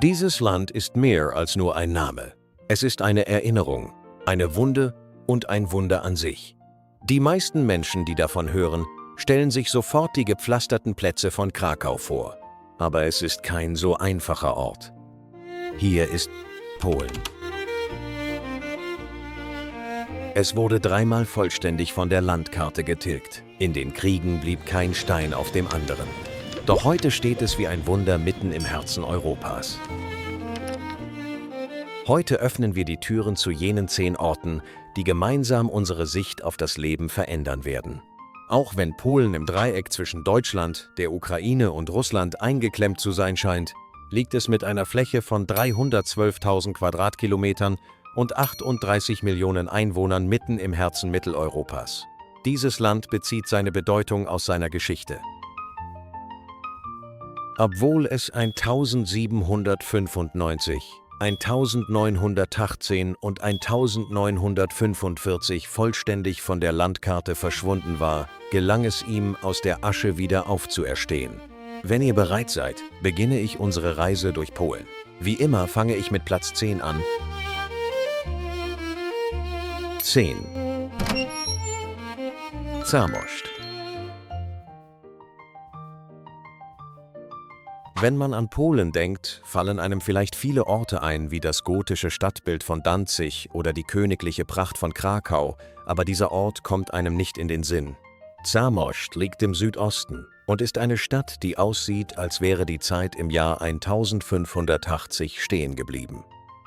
Dieses Land ist mehr als nur ein Name. Es ist eine Erinnerung, eine Wunde und ein Wunder an sich. Die meisten Menschen, die davon hören, stellen sich sofort die gepflasterten Plätze von Krakau vor. Aber es ist kein so einfacher Ort. Hier ist Polen. Es wurde dreimal vollständig von der Landkarte getilgt. In den Kriegen blieb kein Stein auf dem anderen. Doch heute steht es wie ein Wunder mitten im Herzen Europas. Heute öffnen wir die Türen zu jenen 10 Orten, die gemeinsam unsere Sicht auf das Leben verändern werden. Auch wenn Polen im Dreieck zwischen Deutschland, der Ukraine und Russland eingeklemmt zu sein scheint, liegt es mit einer Fläche von 312.000 Quadratkilometern und 38 Millionen Einwohnern mitten im Herzen Mitteleuropas. Dieses Land bezieht seine Bedeutung aus seiner Geschichte. Obwohl es 1795, 1918 und 1945 vollständig von der Landkarte verschwunden war, gelang es ihm, aus der Asche wieder aufzuerstehen. Wenn ihr bereit seid, beginne ich unsere Reise durch Polen. Wie immer fange ich mit Platz 10 an. 10. Zamość. Wenn man an Polen denkt, fallen einem vielleicht viele Orte ein, wie das gotische Stadtbild von Danzig oder die königliche Pracht von Krakau, aber dieser Ort kommt einem nicht in den Sinn. Zamość liegt im Südosten und ist eine Stadt, die aussieht, als wäre die Zeit im Jahr 1580 stehen geblieben.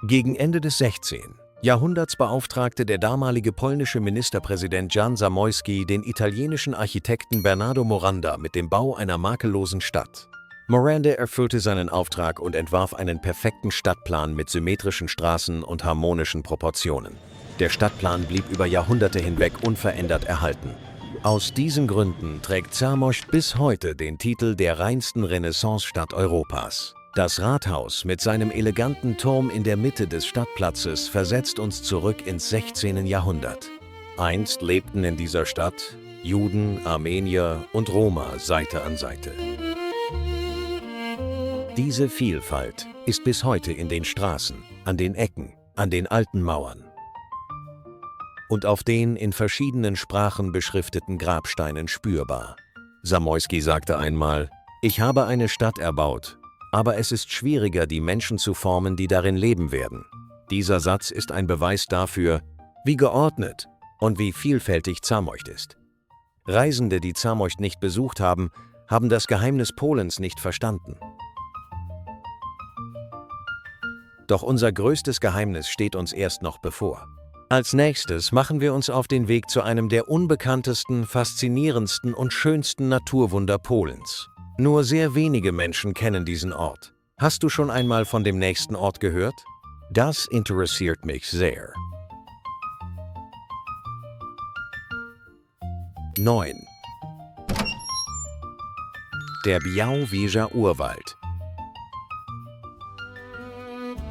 Gegen Ende des 16. Jahrhunderts beauftragte der damalige polnische Ministerpräsident Jan Zamoyski den italienischen Architekten Bernardo Moranda mit dem Bau einer makellosen Stadt. Moranda erfüllte seinen Auftrag und entwarf einen perfekten Stadtplan mit symmetrischen Straßen und harmonischen Proportionen. Der Stadtplan blieb über Jahrhunderte hinweg unverändert erhalten. Aus diesen Gründen trägt Zamość bis heute den Titel der reinsten Renaissance-Stadt Europas. Das Rathaus mit seinem eleganten Turm in der Mitte des Stadtplatzes versetzt uns zurück ins 16. Jahrhundert. Einst lebten in dieser Stadt Juden, Armenier und Roma Seite an Seite. Diese Vielfalt ist bis heute in den Straßen, an den Ecken, an den alten Mauern und auf den in verschiedenen Sprachen beschrifteten Grabsteinen spürbar. Zamoyski sagte einmal: „Ich habe eine Stadt erbaut, aber es ist schwieriger, die Menschen zu formen, die darin leben werden." Dieser Satz ist ein Beweis dafür, wie geordnet und wie vielfältig Zamość ist. Reisende, die Zamość nicht besucht haben, haben das Geheimnis Polens nicht verstanden. Doch unser größtes Geheimnis steht uns erst noch bevor. Als nächstes machen wir uns auf den Weg zu einem der unbekanntesten, faszinierendsten und schönsten Naturwunder Polens. Nur sehr wenige Menschen kennen diesen Ort. Hast du schon einmal von dem nächsten Ort gehört? Das interessiert mich sehr. 9. Der Białowieża Urwald.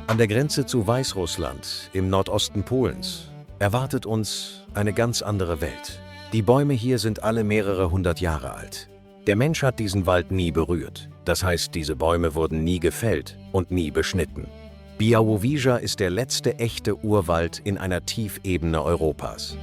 An der Grenze zu Weißrussland, im Nordosten Polens, erwartet uns eine ganz andere Welt. Die Bäume hier sind alle mehrere hundert Jahre alt. Der Mensch hat diesen Wald nie berührt. Das heißt, diese Bäume wurden nie gefällt und nie beschnitten. Białowieża ist der letzte echte Urwald in einer Tiefebene Europas.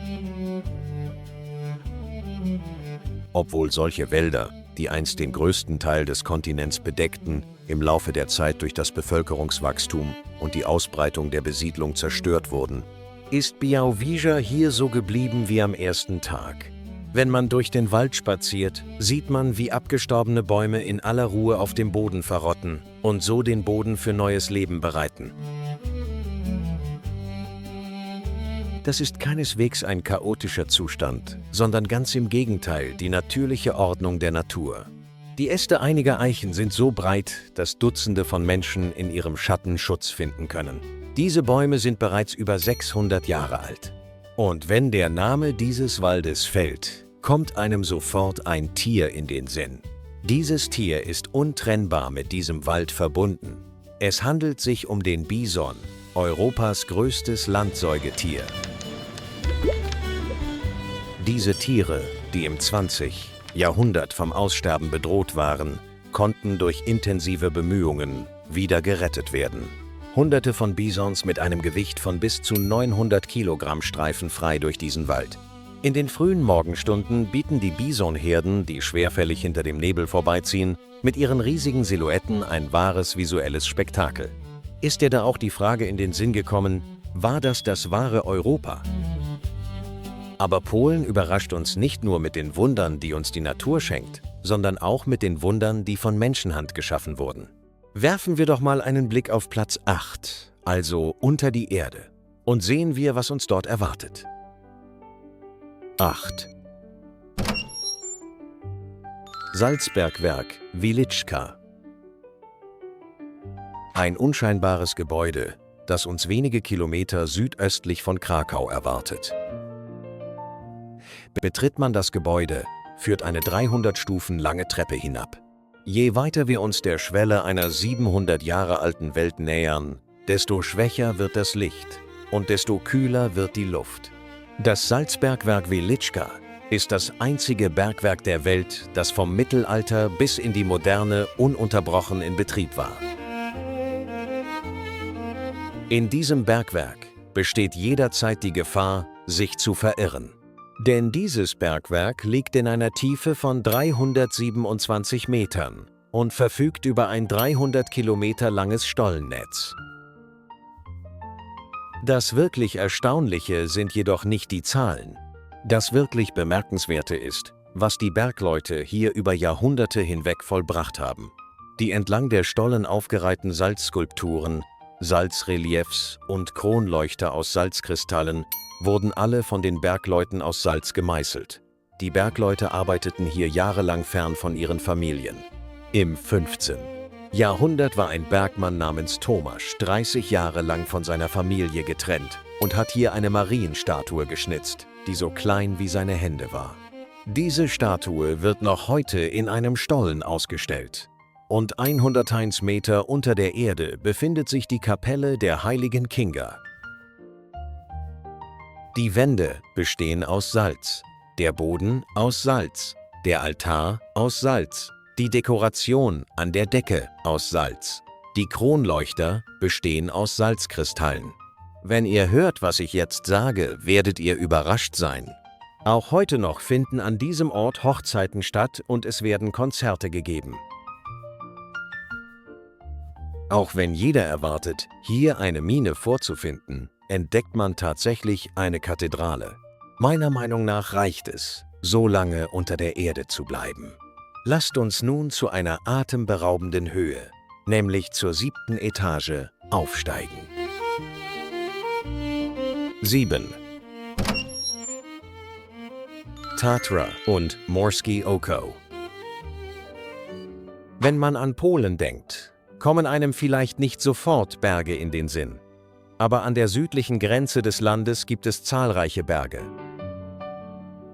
Obwohl solche Wälder, die einst den größten Teil des Kontinents bedeckten, im Laufe der Zeit durch das Bevölkerungswachstum und die Ausbreitung der Besiedlung zerstört wurden, ist Białowieża hier so geblieben wie am ersten Tag. Wenn man durch den Wald spaziert, sieht man, wie abgestorbene Bäume in aller Ruhe auf dem Boden verrotten und so den Boden für neues Leben bereiten. Das ist keineswegs ein chaotischer Zustand, sondern ganz im Gegenteil die natürliche Ordnung der Natur. Die Äste einiger Eichen sind so breit, dass Dutzende von Menschen in ihrem Schatten Schutz finden können. Diese Bäume sind bereits über 600 Jahre alt. Und wenn der Name dieses Waldes fällt, kommt einem sofort ein Tier in den Sinn. Dieses Tier ist untrennbar mit diesem Wald verbunden. Es handelt sich um den Bison, Europas größtes Landsäugetier. Diese Tiere, die im 20. Jahrhundert vom Aussterben bedroht waren, konnten durch intensive Bemühungen wieder gerettet werden. Hunderte von Bisons mit einem Gewicht von bis zu 900 Kilogramm streifen frei durch diesen Wald. In den frühen Morgenstunden bieten die Bisonherden, die schwerfällig hinter dem Nebel vorbeiziehen, mit ihren riesigen Silhouetten ein wahres visuelles Spektakel. Ist dir da auch die Frage in den Sinn gekommen, war das wahre Europa? Aber Polen überrascht uns nicht nur mit den Wundern, die uns die Natur schenkt, sondern auch mit den Wundern, die von Menschenhand geschaffen wurden. Werfen wir doch mal einen Blick auf Platz 8, also unter die Erde, und sehen wir, was uns dort erwartet. 8. Salzbergwerk Wieliczka. Ein unscheinbares Gebäude, das uns wenige Kilometer südöstlich von Krakau erwartet. Betritt man das Gebäude, führt eine 300 Stufen lange Treppe hinab. Je weiter wir uns der Schwelle einer 700 Jahre alten Welt nähern, desto schwächer wird das Licht und desto kühler wird die Luft. Das Salzbergwerk Wieliczka ist das einzige Bergwerk der Welt, das vom Mittelalter bis in die Moderne ununterbrochen in Betrieb war. In diesem Bergwerk besteht jederzeit die Gefahr, sich zu verirren. Denn dieses Bergwerk liegt in einer Tiefe von 327 Metern und verfügt über ein 300 Kilometer langes Stollennetz. Das wirklich Erstaunliche sind jedoch nicht die Zahlen. Das wirklich Bemerkenswerte ist, was die Bergleute hier über Jahrhunderte hinweg vollbracht haben. Die entlang der Stollen aufgereihten Salzskulpturen, Salzreliefs und Kronleuchter aus Salzkristallen wurden alle von den Bergleuten aus Salz gemeißelt. Die Bergleute arbeiteten hier jahrelang fern von ihren Familien. Im 15. Jahrhundert war ein Bergmann namens Tomasz 30 Jahre lang von seiner Familie getrennt und hat hier eine Marienstatue geschnitzt, die so klein wie seine Hände war. Diese Statue wird noch heute in einem Stollen ausgestellt. Und 101 Meter unter der Erde befindet sich die Kapelle der heiligen Kinga. Die Wände bestehen aus Salz, der Boden aus Salz, der Altar aus Salz, die Dekoration an der Decke aus Salz. Die Kronleuchter bestehen aus Salzkristallen. Wenn ihr hört, was ich jetzt sage, werdet ihr überrascht sein. Auch heute noch finden an diesem Ort Hochzeiten statt und es werden Konzerte gegeben. Auch wenn jeder erwartet, hier eine Mine vorzufinden, entdeckt man tatsächlich eine Kathedrale. Meiner Meinung nach reicht es, so lange unter der Erde zu bleiben. Lasst uns nun zu einer atemberaubenden Höhe, nämlich zur 7. Etage, aufsteigen. 7. Tatra und Morskie Oko. Wenn man an Polen denkt, kommen einem vielleicht nicht sofort Berge in den Sinn. Aber an der südlichen Grenze des Landes gibt es zahlreiche Berge.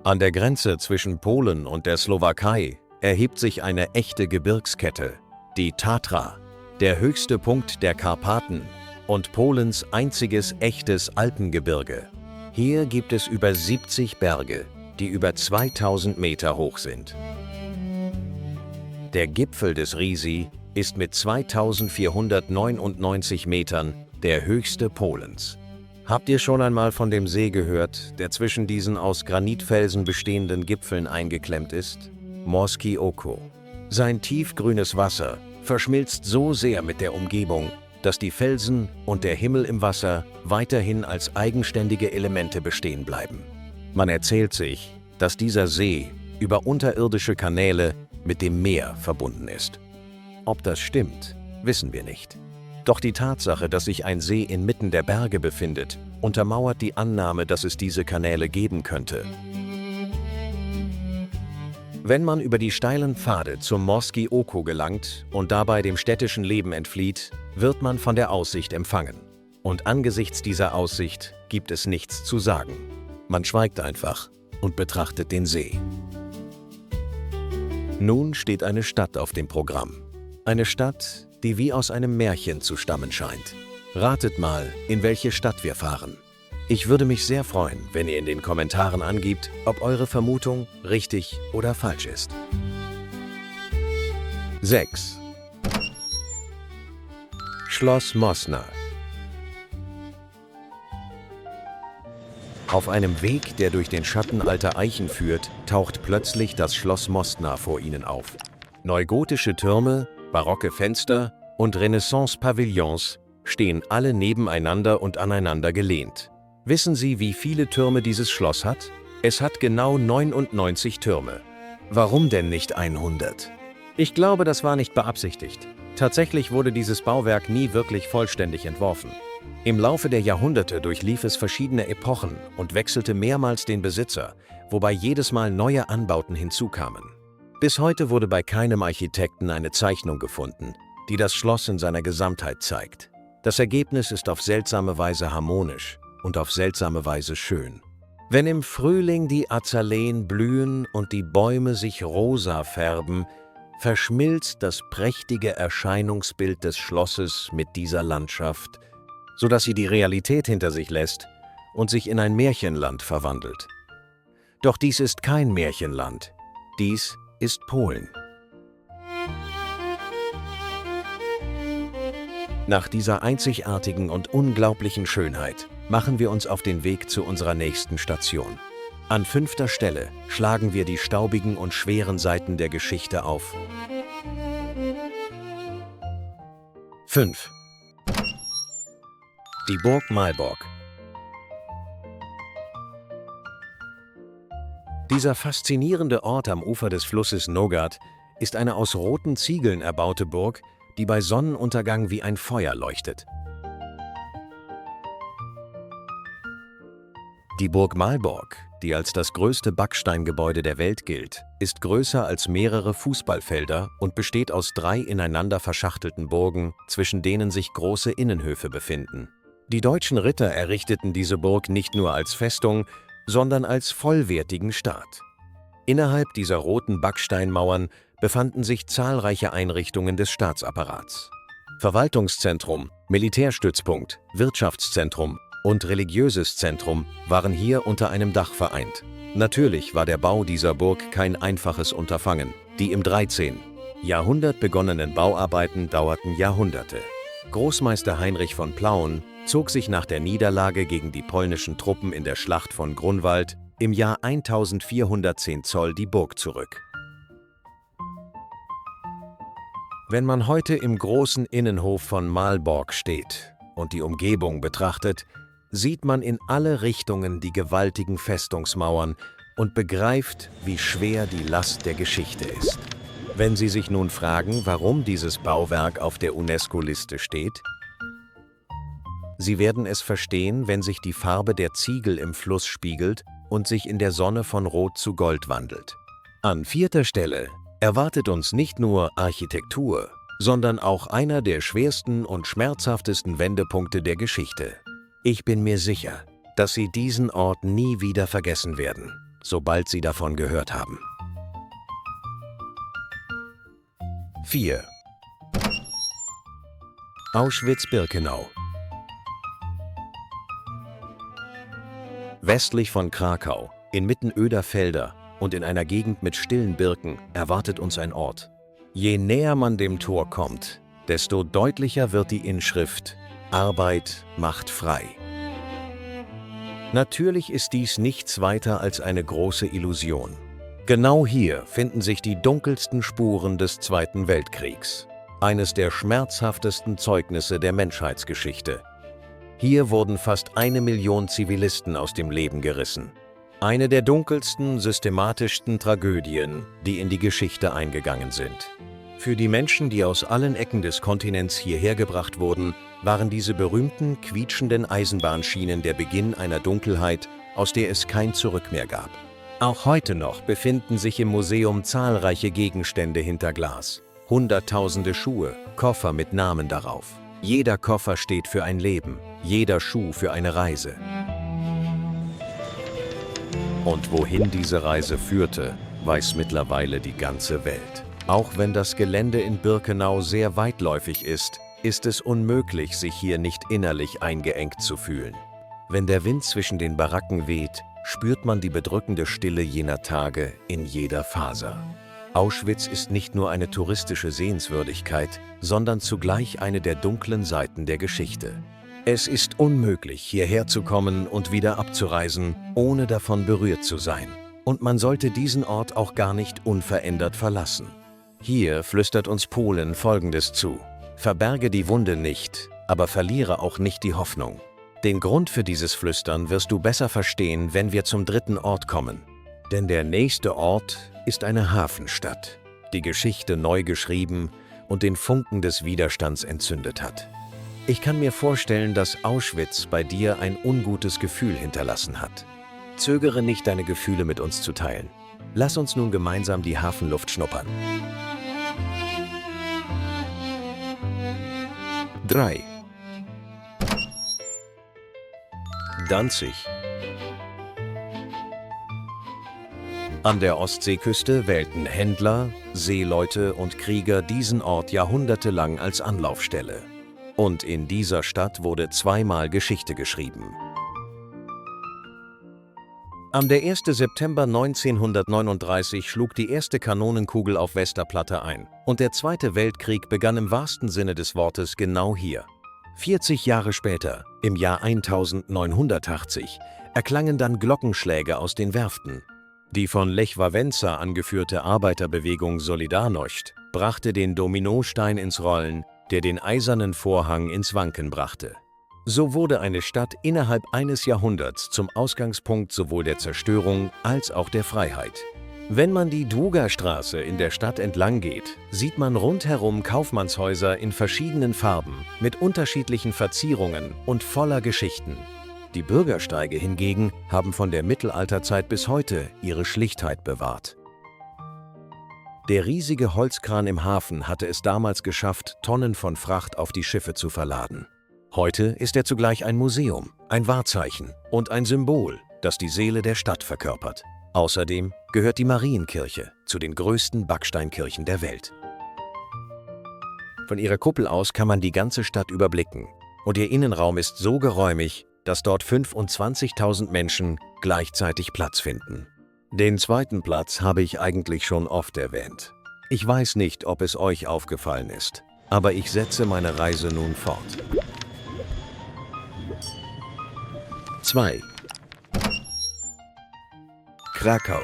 An der Grenze zwischen Polen und der Slowakei erhebt sich eine echte Gebirgskette, die Tatra, der höchste Punkt der Karpaten und Polens einziges echtes Alpengebirge. Hier gibt es über 70 Berge, die über 2000 Meter hoch sind. Der Gipfel des Risi ist mit 2499 Metern der höchste Polens. Habt ihr schon einmal von dem See gehört, der zwischen diesen aus Granitfelsen bestehenden Gipfeln eingeklemmt ist? Morskie Oko. Sein tiefgrünes Wasser verschmilzt so sehr mit der Umgebung, dass die Felsen und der Himmel im Wasser weiterhin als eigenständige Elemente bestehen bleiben. Man erzählt sich, dass dieser See über unterirdische Kanäle mit dem Meer verbunden ist. Ob das stimmt, wissen wir nicht. Doch die Tatsache, dass sich ein See inmitten der Berge befindet, untermauert die Annahme, dass es diese Kanäle geben könnte. Wenn man über die steilen Pfade zum Morskie Oko gelangt und dabei dem städtischen Leben entflieht, wird man von der Aussicht empfangen. Und angesichts dieser Aussicht gibt es nichts zu sagen. Man schweigt einfach und betrachtet den See. Nun steht eine Stadt auf dem Programm. Eine Stadt, die wie aus einem Märchen zu stammen scheint. Ratet mal, in welche Stadt wir fahren. Ich würde mich sehr freuen, wenn ihr in den Kommentaren angibt, ob eure Vermutung richtig oder falsch ist. 6. Schloss Mosna. Auf einem Weg, der durch den Schatten alter Eichen führt, taucht plötzlich das Schloss Mosna vor Ihnen auf. Neugotische Türme, barocke Fenster und Renaissance-Pavillons stehen alle nebeneinander und aneinander gelehnt. Wissen Sie, wie viele Türme dieses Schloss hat? Es hat genau 99 Türme. Warum denn nicht 100? Ich glaube, das war nicht beabsichtigt. Tatsächlich wurde dieses Bauwerk nie wirklich vollständig entworfen. Im Laufe der Jahrhunderte durchlief es verschiedene Epochen und wechselte mehrmals den Besitzer, wobei jedes Mal neue Anbauten hinzukamen. Bis heute wurde bei keinem Architekten eine Zeichnung gefunden, die das Schloss in seiner Gesamtheit zeigt. Das Ergebnis ist auf seltsame Weise harmonisch und auf seltsame Weise schön. Wenn im Frühling die Azaleen blühen und die Bäume sich rosa färben, verschmilzt das prächtige Erscheinungsbild des Schlosses mit dieser Landschaft, sodass sie die Realität hinter sich lässt und sich in ein Märchenland verwandelt. Doch dies ist kein Märchenland, dies ist Polen. Nach dieser einzigartigen und unglaublichen Schönheit machen wir uns auf den Weg zu unserer nächsten Station. An 5. Stelle schlagen wir die staubigen und schweren Seiten der Geschichte auf. 5. Die Burg Malbork. Dieser faszinierende Ort am Ufer des Flusses Nogat ist eine aus roten Ziegeln erbaute Burg, die bei Sonnenuntergang wie ein Feuer leuchtet. Die Burg Malbork, die als das größte Backsteingebäude der Welt gilt, ist größer als mehrere Fußballfelder und besteht aus 3 ineinander verschachtelten Burgen, zwischen denen sich große Innenhöfe befinden. Die deutschen Ritter errichteten diese Burg nicht nur als Festung, sondern als vollwertigen Staat. Innerhalb dieser roten Backsteinmauern befanden sich zahlreiche Einrichtungen des Staatsapparats. Verwaltungszentrum, Militärstützpunkt, Wirtschaftszentrum und religiöses Zentrum waren hier unter einem Dach vereint. Natürlich war der Bau dieser Burg kein einfaches Unterfangen. Die im 13. Jahrhundert begonnenen Bauarbeiten dauerten Jahrhunderte. Großmeister Heinrich von Plauen zog sich nach der Niederlage gegen die polnischen Truppen in der Schlacht von Grunwald im Jahr 1410 Zoll die Burg zurück. Wenn man heute im großen Innenhof von Malbork steht und die Umgebung betrachtet, sieht man in alle Richtungen die gewaltigen Festungsmauern und begreift, wie schwer die Last der Geschichte ist. Wenn Sie sich nun fragen, warum dieses Bauwerk auf der UNESCO-Liste steht, Sie werden es verstehen, wenn sich die Farbe der Ziegel im Fluss spiegelt und sich in der Sonne von Rot zu Gold wandelt. An 4. Stelle erwartet uns nicht nur Architektur, sondern auch einer der schwersten und schmerzhaftesten Wendepunkte der Geschichte. Ich bin mir sicher, dass Sie diesen Ort nie wieder vergessen werden, sobald Sie davon gehört haben. 4. Auschwitz-Birkenau. Westlich von Krakau, inmitten öder Felder und in einer Gegend mit stillen Birken, erwartet uns ein Ort. Je näher man dem Tor kommt, desto deutlicher wird die Inschrift „Arbeit macht frei“. Natürlich ist dies nichts weiter als eine große Illusion. Genau hier finden sich die dunkelsten Spuren des Zweiten Weltkriegs, eines der schmerzhaftesten Zeugnisse der Menschheitsgeschichte. Hier wurden fast 1 Million Zivilisten aus dem Leben gerissen. Eine der dunkelsten, systematischsten Tragödien, die in die Geschichte eingegangen sind. Für die Menschen, die aus allen Ecken des Kontinents hierher gebracht wurden, waren diese berühmten, quietschenden Eisenbahnschienen der Beginn einer Dunkelheit, aus der es kein Zurück mehr gab. Auch heute noch befinden sich im Museum zahlreiche Gegenstände hinter Glas. Hunderttausende Schuhe, Koffer mit Namen darauf. Jeder Koffer steht für ein Leben, jeder Schuh für eine Reise. Und wohin diese Reise führte, weiß mittlerweile die ganze Welt. Auch wenn das Gelände in Birkenau sehr weitläufig ist es unmöglich, sich hier nicht innerlich eingeengt zu fühlen. Wenn der Wind zwischen den Baracken weht, spürt man die bedrückende Stille jener Tage in jeder Faser. Auschwitz ist nicht nur eine touristische Sehenswürdigkeit, sondern zugleich eine der dunklen Seiten der Geschichte. Es ist unmöglich, hierher zu kommen und wieder abzureisen, ohne davon berührt zu sein. Und man sollte diesen Ort auch gar nicht unverändert verlassen. Hier flüstert uns Polen Folgendes zu: Verberge die Wunde nicht, aber verliere auch nicht die Hoffnung. Den Grund für dieses Flüstern wirst du besser verstehen, wenn wir zum dritten Ort kommen. Denn der nächste Ort ist eine Hafenstadt, die Geschichte neu geschrieben und den Funken des Widerstands entzündet hat. Ich kann mir vorstellen, dass Auschwitz bei dir ein ungutes Gefühl hinterlassen hat. Zögere nicht, deine Gefühle mit uns zu teilen. Lass uns nun gemeinsam die Hafenluft schnuppern. 3. Danzig. An der Ostseeküste wählten Händler, Seeleute und Krieger diesen Ort jahrhundertelang als Anlaufstelle. Und in dieser Stadt wurde zweimal Geschichte geschrieben. Der 1. September 1939 schlug die erste Kanonenkugel auf Westerplatte ein und der Zweite Weltkrieg begann im wahrsten Sinne des Wortes genau hier. 40 Jahre später, im Jahr 1980, erklangen dann Glockenschläge aus den Werften. Die von Lech Wałęsa angeführte Arbeiterbewegung Solidarność brachte den Dominostein ins Rollen, der den eisernen Vorhang ins Wanken brachte. So wurde eine Stadt innerhalb eines Jahrhunderts zum Ausgangspunkt sowohl der Zerstörung als auch der Freiheit. Wenn man die Długastraße in der Stadt entlang geht, sieht man rundherum Kaufmannshäuser in verschiedenen Farben, mit unterschiedlichen Verzierungen und voller Geschichten. Die Bürgersteige hingegen haben von der Mittelalterzeit bis heute ihre Schlichtheit bewahrt. Der riesige Holzkran im Hafen hatte es damals geschafft, Tonnen von Fracht auf die Schiffe zu verladen. Heute ist er zugleich ein Museum, ein Wahrzeichen und ein Symbol, das die Seele der Stadt verkörpert. Außerdem gehört die Marienkirche zu den größten Backsteinkirchen der Welt. Von ihrer Kuppel aus kann man die ganze Stadt überblicken und ihr Innenraum ist so geräumig, dass dort 25.000 Menschen gleichzeitig Platz finden. Den zweiten Platz habe ich eigentlich schon oft erwähnt. Ich weiß nicht, ob es euch aufgefallen ist, aber ich setze meine Reise nun fort. 2. Krakau.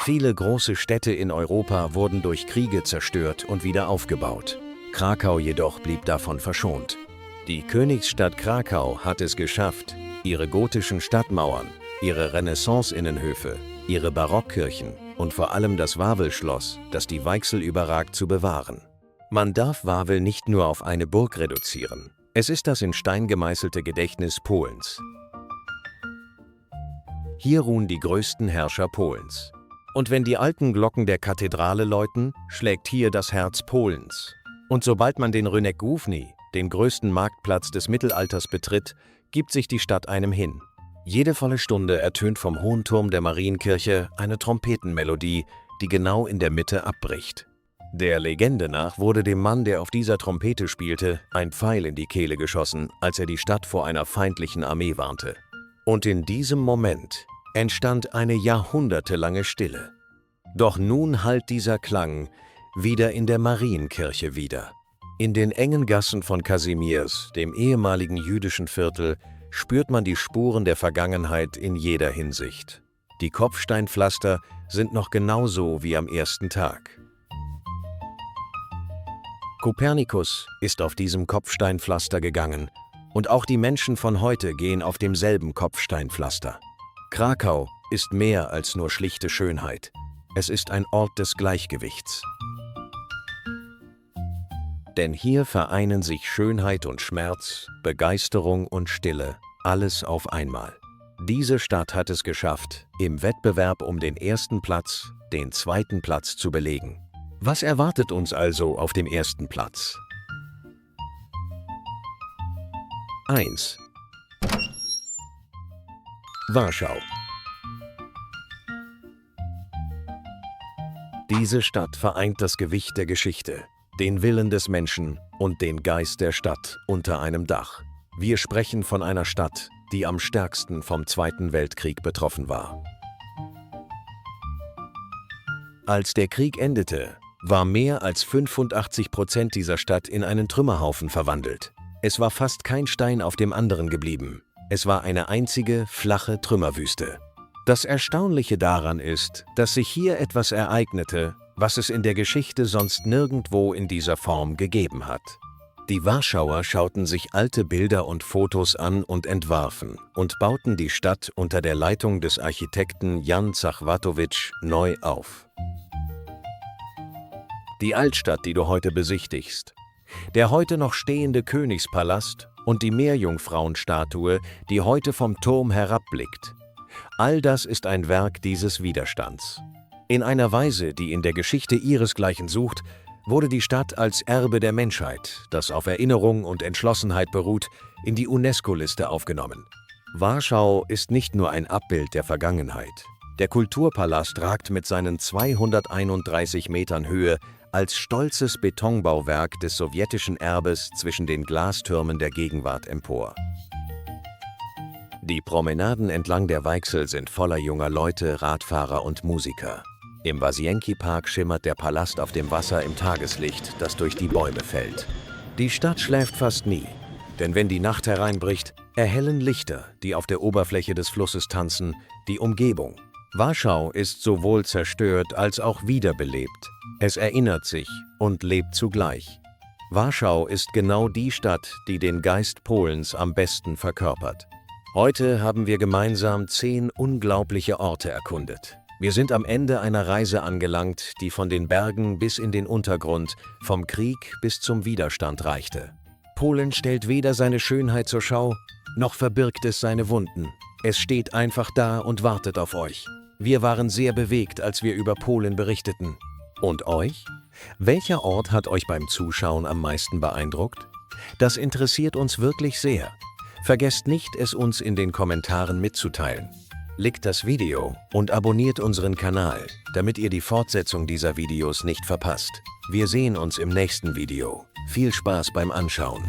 Viele große Städte in Europa wurden durch Kriege zerstört und wieder aufgebaut. Krakau jedoch blieb davon verschont. Die Königsstadt Krakau hat es geschafft, ihre gotischen Stadtmauern, ihre Renaissance-Innenhöfe, ihre Barockkirchen und vor allem das Wawelschloss, das die Weichsel überragt, zu bewahren. Man darf Wawel nicht nur auf eine Burg reduzieren. Es ist das in Stein gemeißelte Gedächtnis Polens. Hier ruhen die größten Herrscher Polens. Und wenn die alten Glocken der Kathedrale läuten, schlägt hier das Herz Polens. Und sobald man den Rynek Główny, den größten Marktplatz des Mittelalters, betritt, gibt sich die Stadt einem hin. Jede volle Stunde ertönt vom hohen Turm der Marienkirche eine Trompetenmelodie, die genau in der Mitte abbricht. Der Legende nach wurde dem Mann, der auf dieser Trompete spielte, ein Pfeil in die Kehle geschossen, als er die Stadt vor einer feindlichen Armee warnte. Und in diesem Moment entstand eine jahrhundertelange Stille. Doch nun hallt dieser Klang wieder in der Marienkirche wider. In den engen Gassen von Kazimierz, dem ehemaligen jüdischen Viertel, spürt man die Spuren der Vergangenheit in jeder Hinsicht. Die Kopfsteinpflaster sind noch genauso wie am ersten Tag. Kopernikus ist auf diesem Kopfsteinpflaster gegangen und auch die Menschen von heute gehen auf demselben Kopfsteinpflaster. Krakau ist mehr als nur schlichte Schönheit. Es ist ein Ort des Gleichgewichts. Denn hier vereinen sich Schönheit und Schmerz, Begeisterung und Stille, alles auf einmal. Diese Stadt hat es geschafft, im Wettbewerb um den ersten Platz den zweiten Platz zu belegen. Was erwartet uns also auf dem ersten Platz? 1. Warschau. Diese Stadt vereint das Gewicht der Geschichte, den Willen des Menschen und den Geist der Stadt unter einem Dach. Wir sprechen von einer Stadt, die am stärksten vom Zweiten Weltkrieg betroffen war. Als der Krieg endete, war mehr als 85% dieser Stadt in einen Trümmerhaufen verwandelt. Es war fast kein Stein auf dem anderen geblieben. Es war eine einzige, flache Trümmerwüste. Das Erstaunliche daran ist, dass sich hier etwas ereignete, was es in der Geschichte sonst nirgendwo in dieser Form gegeben hat. Die Warschauer schauten sich alte Bilder und Fotos an und entwarfen und bauten die Stadt unter der Leitung des Architekten Jan Zachwatowicz neu auf. Die Altstadt, die du heute besichtigst, der heute noch stehende Königspalast und die Meerjungfrauenstatue, die heute vom Turm herabblickt. All das ist ein Werk dieses Widerstands. In einer Weise, die in der Geschichte ihresgleichen sucht, wurde die Stadt als Erbe der Menschheit, das auf Erinnerung und Entschlossenheit beruht, in die UNESCO-Liste aufgenommen. Warschau ist nicht nur ein Abbild der Vergangenheit. Der Kulturpalast ragt mit seinen 231 Metern Höhe als stolzes Betonbauwerk des sowjetischen Erbes zwischen den Glastürmen der Gegenwart empor. Die Promenaden entlang der Weichsel sind voller junger Leute, Radfahrer und Musiker. Im Wasienki-Park schimmert der Palast auf dem Wasser im Tageslicht, das durch die Bäume fällt. Die Stadt schläft fast nie, denn wenn die Nacht hereinbricht, erhellen Lichter, die auf der Oberfläche des Flusses tanzen, die Umgebung. Warschau ist sowohl zerstört als auch wiederbelebt. Es erinnert sich und lebt zugleich. Warschau ist genau die Stadt, die den Geist Polens am besten verkörpert. Heute haben wir gemeinsam 10 unglaubliche Orte erkundet. Wir sind am Ende einer Reise angelangt, die von den Bergen bis in den Untergrund, vom Krieg bis zum Widerstand reichte. Polen stellt weder seine Schönheit zur Schau, noch verbirgt es seine Wunden. Es steht einfach da und wartet auf euch. Wir waren sehr bewegt, als wir über Polen berichteten. Und euch? Welcher Ort hat euch beim Zuschauen am meisten beeindruckt? Das interessiert uns wirklich sehr. Vergesst nicht, es uns in den Kommentaren mitzuteilen. Liked das Video und abonniert unseren Kanal, damit ihr die Fortsetzung dieser Videos nicht verpasst. Wir sehen uns im nächsten Video. Viel Spaß beim Anschauen.